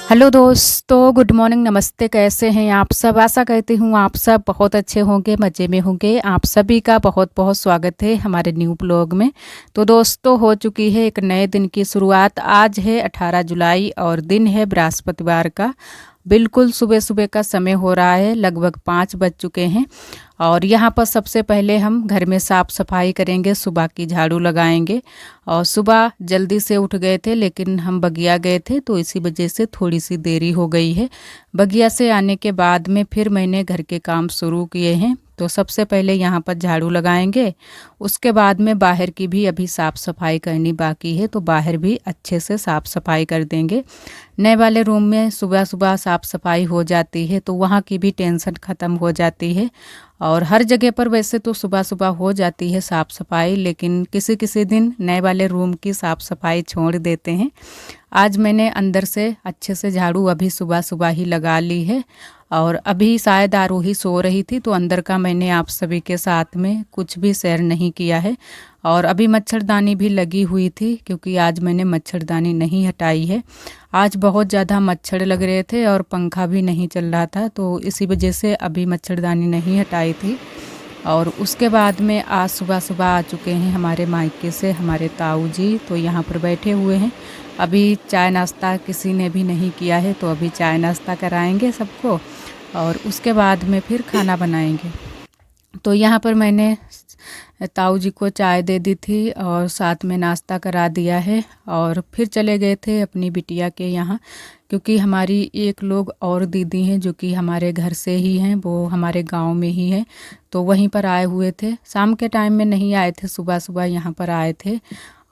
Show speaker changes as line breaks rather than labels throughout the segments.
Hello दोस्तों, good morning, नमस्ते। कैसे हैं आप सब? आशा करती हूँ आप सब बहुत अच्छे होंगे, मज़े में होंगे। आप सभी का बहुत बहुत स्वागत है हमारे न्यू ब्लॉग में। तो दोस्तों, हो चुकी है एक नए दिन की शुरुआत। आज है 18 जुलाई और दिन है बृहस्पतिवार का। बिल्कुल सुबह सुबह का समय हो रहा है, लगभग 5 बज चुके हैं। और यहाँ पर सबसे पहले हम घर में साफ़ सफाई करेंगे, सुबह की झाड़ू लगाएंगे। और सुबह जल्दी से उठ गए थे, लेकिन हम बगिया गए थे तो इसी वजह से थोड़ी सी देरी हो गई है। बगिया से आने के बाद में फिर मैंने घर के काम शुरू किए हैं। तो सबसे पहले यहाँ पर झाड़ू लगाएंगे, उसके बाद में बाहर की भी अभी साफ़ सफाई करनी बाकी है, तो बाहर भी अच्छे से साफ़ सफाई कर देंगे। नए वाले रूम में सुबह सुबह साफ़ सफाई हो जाती है तो वहाँ की भी टेंशन ख़त्म हो जाती है। और हर जगह पर वैसे तो सुबह सुबह हो जाती है साफ़ सफाई, लेकिन किसी किसी दिन नए वाले रूम की साफ़ सफाई छोड़ देते हैं। आज मैंने अंदर से अच्छे से झाड़ू अभी सुबह सुबह ही लगा ली है। और अभी शायद आरूही सो रही थी तो अंदर का मैंने आप सभी के साथ में कुछ भी शेयर नहीं किया है। और अभी मच्छरदानी भी लगी हुई थी, क्योंकि आज मैंने मच्छरदानी नहीं हटाई है। आज बहुत ज़्यादा मच्छर लग रहे थे और पंखा भी नहीं चल रहा था, तो इसी वजह से अभी मच्छरदानी नहीं हटाई थी। और उसके बाद में आज सुबह सुबह आ चुके हैं हमारे मायके से हमारे ताऊ जी, तो यहाँ पर बैठे हुए हैं। अभी चाय नाश्ता किसी ने भी नहीं किया है, तो अभी चाय नाश्ता कराएंगे सबको और उसके बाद में फिर खाना बनाएंगे। तो यहाँ पर मैंने ताऊ जी को चाय दे दी थी और साथ में नाश्ता करा दिया है। और फिर चले गए थे अपनी बिटिया के यहाँ, क्योंकि हमारी एक लोग और दीदी हैं जो कि हमारे घर से ही हैं, वो हमारे गांव में ही हैं। तो वहीं पर आए हुए थे, शाम के टाइम में नहीं आए थे, सुबह सुबह यहाँ पर आए थे।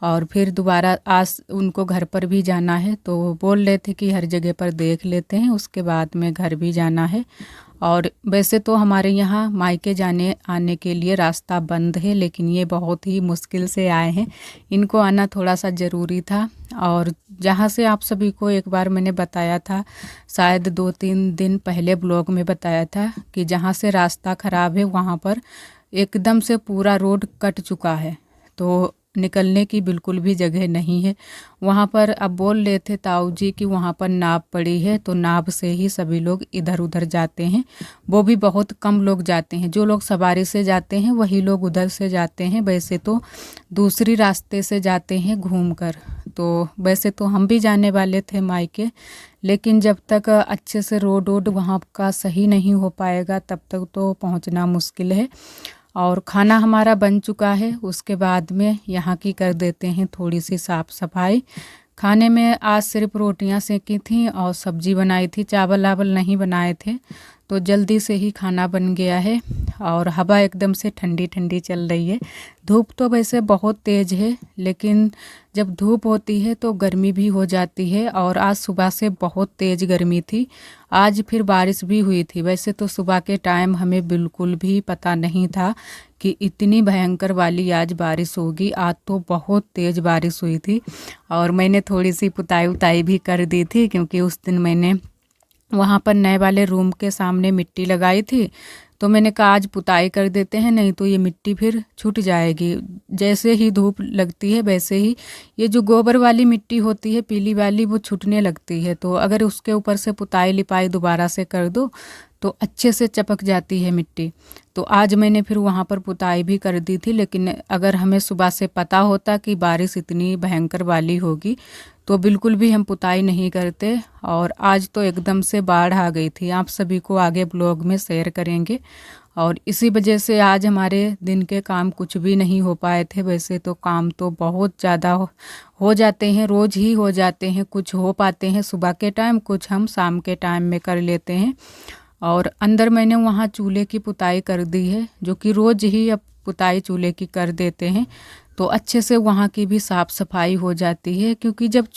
और फिर दोबारा आज उनको घर पर भी जाना है, तो बोल रहे थे कि हर जगह पर देख लेते हैं, उसके बाद में घर भी जाना है। और वैसे तो हमारे यहाँ मायके जाने आने के लिए रास्ता बंद है, लेकिन ये बहुत ही मुश्किल से आए हैं, इनको आना थोड़ा सा ज़रूरी था। और जहाँ से आप सभी को एक बार मैंने बताया था, शायद 2-3 दिन पहले ब्लॉग में बताया था कि जहाँ से रास्ता ख़राब है वहाँ पर एकदम से पूरा रोड कट चुका है, तो निकलने की बिल्कुल भी जगह नहीं है वहाँ पर। अब बोल रहे थे ताऊ जी कि वहाँ पर नाव पड़ी है, तो नाव से ही सभी लोग इधर उधर जाते हैं। वो भी बहुत कम लोग जाते हैं, जो लोग सवारी से जाते हैं वही लोग उधर से जाते हैं, वैसे तो दूसरी रास्ते से जाते हैं घूम कर। तो वैसे तो हम भी जाने वाले थे मायके, लेकिन जब तक अच्छे से रोड वहाँ का सही नहीं हो पाएगा तब तक तो पहुँचना मुश्किल है। और खाना हमारा बन चुका है, उसके बाद में यहाँ की कर देते हैं थोड़ी सी साफ़ सफाई। खाने में आज सिर्फ रोटियां सेकी थी और सब्जी बनाई थी, चावल वावल नहीं बनाए थे, तो जल्दी से ही खाना बन गया है। और हवा एकदम से ठंडी ठंडी चल रही है। धूप तो वैसे बहुत तेज़ है, लेकिन जब धूप होती है तो गर्मी भी हो जाती है, और आज सुबह से बहुत तेज़ गर्मी थी। आज फिर बारिश भी हुई थी। वैसे तो सुबह के टाइम हमें बिल्कुल भी पता नहीं था कि इतनी भयंकर वाली आज बारिश होगी। आज तो बहुत तेज़ बारिश हुई थी। और मैंने थोड़ी सी पुताई उताई भी कर दी थी, क्योंकि उस दिन मैंने वहाँ पर नए वाले रूम के सामने मिट्टी लगाई थी, तो मैंने कहा आज पुताई कर देते हैं, नहीं तो ये मिट्टी फिर छूट जाएगी। जैसे ही धूप लगती है वैसे ही ये जो गोबर वाली मिट्टी होती है पीली वाली, वो छूटने लगती है, तो अगर उसके ऊपर से पुताई लिपाई दोबारा से कर दो तो अच्छे से चपक जाती है मिट्टी। तो आज मैंने फिर वहाँ पर पुताई भी कर दी थी, लेकिन अगर हमें सुबह से पता होता कि बारिश इतनी भयंकर वाली होगी तो बिल्कुल भी हम पुताई नहीं करते। और आज तो एकदम से बाढ़ आ गई थी, आप सभी को आगे ब्लॉग में शेयर करेंगे। और इसी वजह से आज हमारे दिन के काम कुछ भी नहीं हो पाए थे। वैसे तो काम तो बहुत ज़्यादा हो जाते हैं, रोज़ ही हो जाते हैं, कुछ हो पाते हैं सुबह के टाइम, कुछ हम शाम के टाइम में कर लेते हैं। और अंदर मैंने वहाँ चूल्हे की पुताई कर दी है, जो कि रोज़ ही अब पुताई चूल्हे की कर देते हैं, तो अच्छे से वहाँ की भी साफ़ सफाई हो जाती है। क्योंकि जब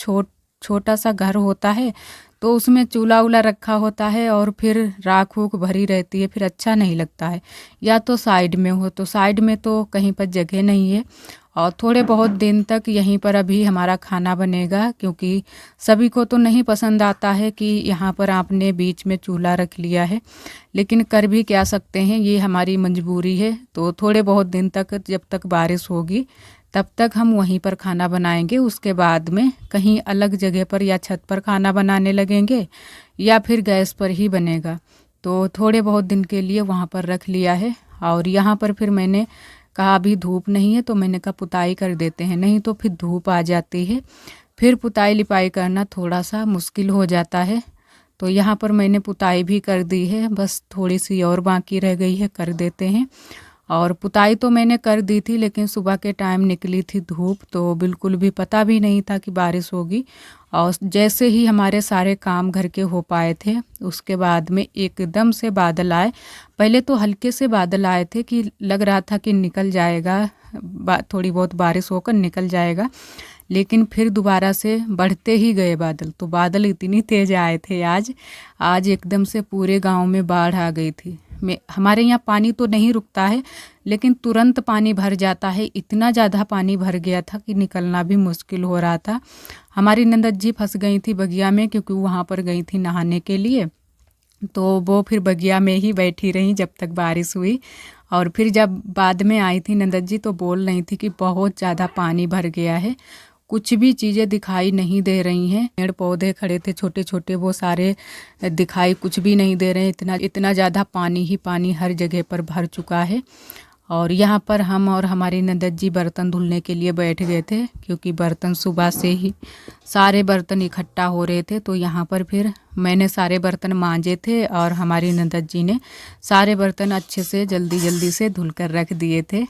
छोटा सा घर होता है तो उसमें चूल्हा वूल्हा रखा होता है और फिर राख वूख भरी रहती है, फिर अच्छा नहीं लगता है। या तो साइड में हो, तो साइड में तो कहीं पर जगह नहीं है। और थोड़े बहुत दिन तक यहीं पर अभी हमारा खाना बनेगा, क्योंकि सभी को तो नहीं पसंद आता है कि यहाँ पर आपने बीच में चूल्हा रख लिया है, लेकिन कर भी क्या सकते हैं, ये हमारी मजबूरी है। तो थोड़े बहुत दिन तक, जब तक बारिश होगी तब तक हम वहीं पर खाना बनाएंगे। उसके बाद में कहीं अलग जगह पर या छत पर खाना बनाने लगेंगे या फिर गैस पर ही बनेगा। तो थोड़े बहुत दिन के लिए वहाँ पर रख लिया है। और यहाँ पर फिर मैंने कहा अभी धूप नहीं है तो मैंने कहा पुताई कर देते हैं, नहीं तो फिर धूप आ जाती है, फिर पुताई लिपाई करना थोड़ा सा मुश्किल हो जाता है। तो यहाँ पर मैंने पुताई भी कर दी है, बस थोड़ी सी और बाकी रह गई है, कर देते हैं। और पुताई तो मैंने कर दी थी, लेकिन सुबह के टाइम निकली थी धूप तो बिल्कुल भी पता भी नहीं था कि बारिश होगी। और जैसे ही हमारे सारे काम घर के हो पाए थे उसके बाद में एकदम से बादल आए। पहले तो हल्के से बादल आए थे कि लग रहा था कि निकल जाएगा, थोड़ी बहुत बारिश होकर निकल जाएगा, लेकिन फिर दोबारा से बढ़ते ही गए बादल। तो बादल इतनी तेज़ आए थे आज एकदम से पूरे गांव में बाढ़ आ गई थी। हमारे यहाँ पानी तो नहीं रुकता है, लेकिन तुरंत पानी भर जाता है। इतना ज़्यादा पानी भर गया था कि निकलना भी मुश्किल हो रहा था। हमारी नंदत जी फंस गई थी बगिया में, क्योंकि वहाँ पर गई थी नहाने के लिए। तो वो फिर बगिया में ही बैठी रहीं जब तक बारिश हुई। और फिर जब बाद में आई थी नंदत जी तो बोल रही थी कि बहुत ज़्यादा पानी भर गया है, कुछ भी चीज़ें दिखाई नहीं दे रही हैं। पेड़ पौधे खड़े थे छोटे छोटे, वो सारे दिखाई कुछ भी नहीं दे रहे हैं। इतना ज़्यादा पानी ही पानी हर जगह पर भर चुका है। और यहाँ पर हम और हमारी नंदत जी बर्तन धुलने के लिए बैठ गए थे, क्योंकि बर्तन सुबह से ही सारे बर्तन इकट्ठा हो रहे थे। तो यहाँ पर फिर मैंने सारे बर्तन मांजे थे और हमारी नंदत जी ने सारे बर्तन अच्छे से जल्दी जल्दी से धुल कर रख दिए थे।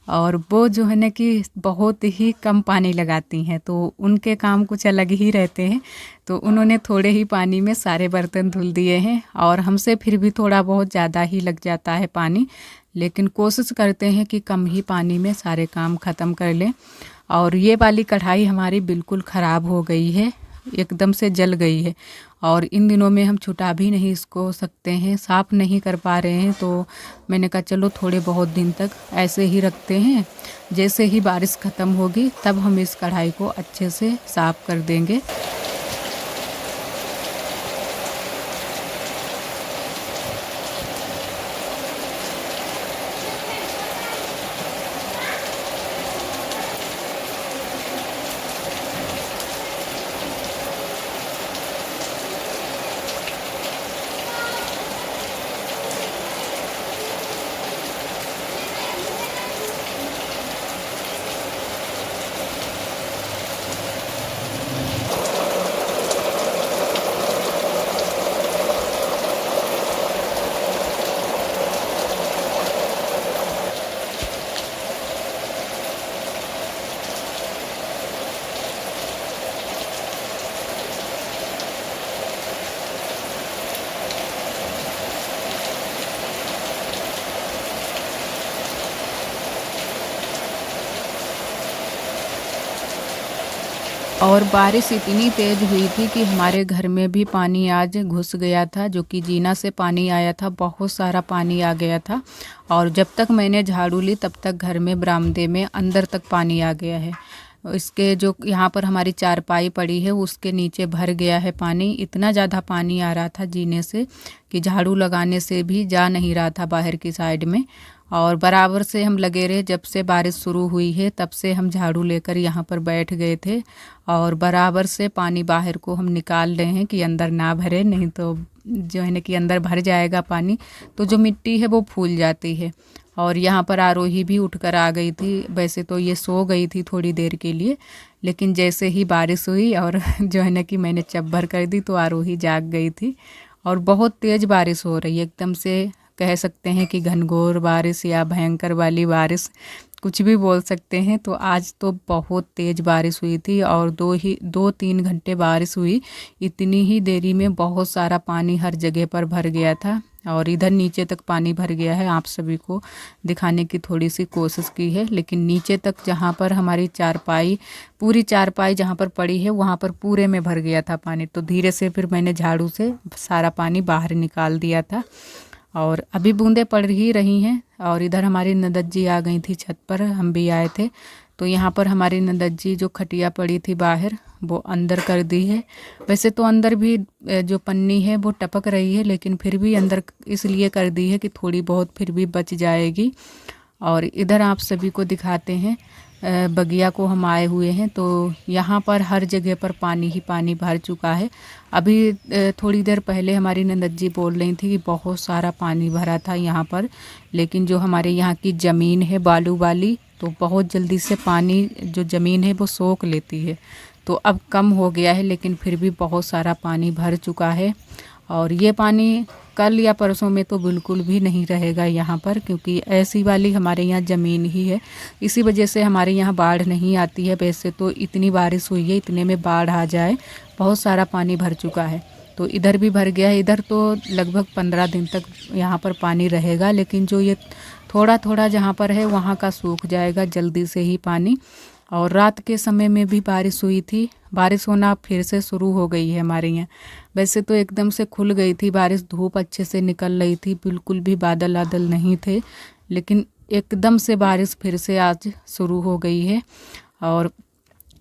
और वो जो है ना कि बहुत ही कम पानी लगाती हैं, तो उनके काम कुछ अलग ही रहते हैं। तो उन्होंने थोड़े ही पानी में सारे बर्तन धुल दिए हैं। और हमसे फिर भी थोड़ा बहुत ज़्यादा ही लग जाता है पानी, लेकिन कोशिश करते हैं कि कम ही पानी में सारे काम ख़त्म कर लें। और ये वाली कढ़ाई हमारी बिल्कुल ख़राब हो गई है, एकदम से जल गई है। और इन दिनों में हम छुटा भी नहीं इसको सकते हैं, साफ़ नहीं कर पा रहे हैं। तो मैंने कहा चलो थोड़े बहुत दिन तक ऐसे ही रखते हैं, जैसे ही बारिश ख़त्म होगी तब हम इस कढ़ाई को अच्छे से साफ़ कर देंगे। और बारिश इतनी तेज़ हुई थी कि हमारे घर में भी पानी आज घुस गया था, जो कि जीना से पानी आया था, बहुत सारा पानी आ गया था। और जब तक मैंने झाड़ू ली तब तक घर में बरामदे में अंदर तक पानी आ गया है। इसके जो यहाँ पर हमारी चारपाई पड़ी है उसके नीचे भर गया है पानी। इतना ज़्यादा पानी आ रहा था जीने से कि झाड़ू लगाने से भी जा नहीं रहा था बाहर की साइड में। और बराबर से हम लगे रहे, जब से बारिश शुरू हुई है तब से हम झाड़ू लेकर यहाँ पर बैठ गए थे। और बराबर से पानी बाहर को हम निकाल रहे हैं कि अंदर ना भरे, नहीं तो जो है ना कि अंदर भर जाएगा पानी तो जो मिट्टी है वो फूल जाती है। और यहाँ पर आरोही भी उठकर आ गई थी। वैसे तो ये सो गई थी थोड़ी देर के लिए, लेकिन जैसे ही बारिश हुई और जो है ना कि मैंने चब्बर कर दी तो आरोही जाग गई थी। और बहुत तेज़ बारिश हो रही है, एकदम से कह सकते हैं कि घनघोर बारिश या भयंकर वाली बारिश, कुछ भी बोल सकते हैं। तो आज तो बहुत तेज़ बारिश हुई थी और 2-3 घंटे बारिश हुई। इतनी ही देरी में बहुत सारा पानी हर जगह पर भर गया था और इधर नीचे तक पानी भर गया है। आप सभी को दिखाने की थोड़ी सी कोशिश की है, लेकिन नीचे तक जहाँ पर हमारी चारपाई, पूरी चारपाई जहाँ पर पड़ी है वहाँ पर पूरे में भर गया था पानी। तो धीरे से फिर मैंने झाड़ू से सारा पानी बाहर निकाल दिया था और अभी बूंदें पड़ ही रही हैं। और इधर हमारी नंदत जी आ गई थी छत पर, हम भी आए थे। तो यहाँ पर हमारी नंदत जी जो खटिया पड़ी थी बाहर वो अंदर कर दी है। वैसे तो अंदर भी जो पन्नी है वो टपक रही है, लेकिन फिर भी अंदर इसलिए कर दी है कि थोड़ी बहुत फिर भी बच जाएगी। और इधर आप सभी को दिखाते हैं बगिया को हम आए हुए हैं। तो यहाँ पर हर जगह पर पानी ही पानी भर चुका है। अभी थोड़ी देर पहले हमारी ननद जी बोल रही थी कि बहुत सारा पानी भरा था यहाँ पर, लेकिन जो हमारे यहाँ की ज़मीन है बालू वाली, तो बहुत जल्दी से पानी जो ज़मीन है वो सोख लेती है। तो अब कम हो गया है, लेकिन फिर भी बहुत सारा पानी भर चुका है। और ये पानी कल या परसों में तो बिल्कुल भी नहीं रहेगा यहाँ पर, क्योंकि ऐसी वाली हमारे यहाँ ज़मीन ही है। इसी वजह से हमारे यहाँ बाढ़ नहीं आती है। वैसे तो इतनी बारिश हुई है, इतने में बाढ़ आ जाए, बहुत सारा पानी भर चुका है। तो इधर भी भर गया है। इधर तो लगभग 15 दिन तक यहाँ पर पानी रहेगा, लेकिन जो ये थोड़ा थोड़ा जहाँ पर है वहाँ का सूख जाएगा जल्दी से ही पानी। और रात के समय में भी बारिश हुई थी। बारिश होना फिर से शुरू हो गई है हमारे यहाँ। वैसे तो एकदम से खुल गई थी बारिश, धूप अच्छे से निकल रही थी, बिल्कुल भी बादल वादल नहीं थे, लेकिन एकदम से बारिश फिर से आज शुरू हो गई है। और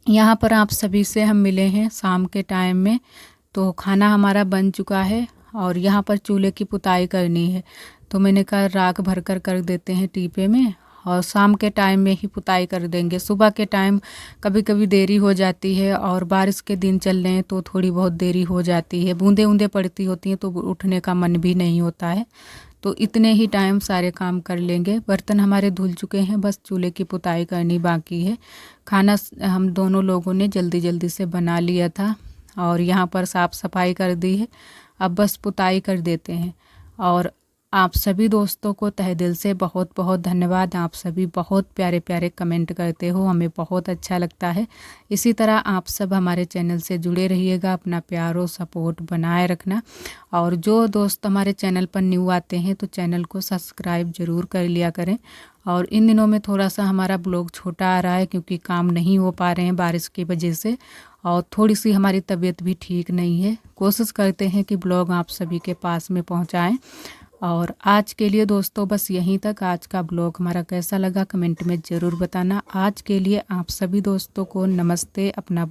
यहाँ पर आप सभी से हम मिले हैं शाम के टाइम में। तो खाना हमारा बन चुका है और यहाँ पर चूल्हे की पुताई करनी है। तो मैंने कहा राख भर कर देते हैं टीपे में, और शाम के टाइम में ही पुताई कर देंगे। सुबह के टाइम कभी कभी देरी हो जाती है, और बारिश के दिन चल रहे हैं तो थोड़ी बहुत देरी हो जाती है, बूंदे बूंदे पड़ती होती हैं तो उठने का मन भी नहीं होता है। तो इतने ही टाइम सारे काम कर लेंगे। बर्तन हमारे धुल चुके हैं, बस चूल्हे की पुताई करनी बाकी है। खाना हम दोनों लोगों ने जल्दी जल्दी से बना लिया था, और यहाँ पर साफ़ सफाई कर दी है। अब बस पुताई कर देते हैं। और आप सभी दोस्तों को तहे दिल से बहुत बहुत धन्यवाद। आप सभी बहुत प्यारे प्यारे कमेंट करते हो, हमें बहुत अच्छा लगता है। इसी तरह आप सब हमारे चैनल से जुड़े रहिएगा, अपना प्यार और सपोर्ट बनाए रखना। और जो दोस्त हमारे चैनल पर न्यू आते हैं तो चैनल को सब्सक्राइब ज़रूर कर लिया करें। और इन दिनों में थोड़ा सा हमारा ब्लॉग छोटा आ रहा है, क्योंकि काम नहीं हो पा रहे हैं बारिश की वजह से, और थोड़ी सी हमारी तबीयत भी ठीक नहीं है। कोशिश करते हैं कि ब्लॉग आप सभी के पास में पहुंचाएं। और आज के लिए दोस्तों बस यहीं तक। आज का ब्लॉग हमारा कैसा लगा कमेंट में ज़रूर बताना। आज के लिए आप सभी दोस्तों को नमस्ते। अपना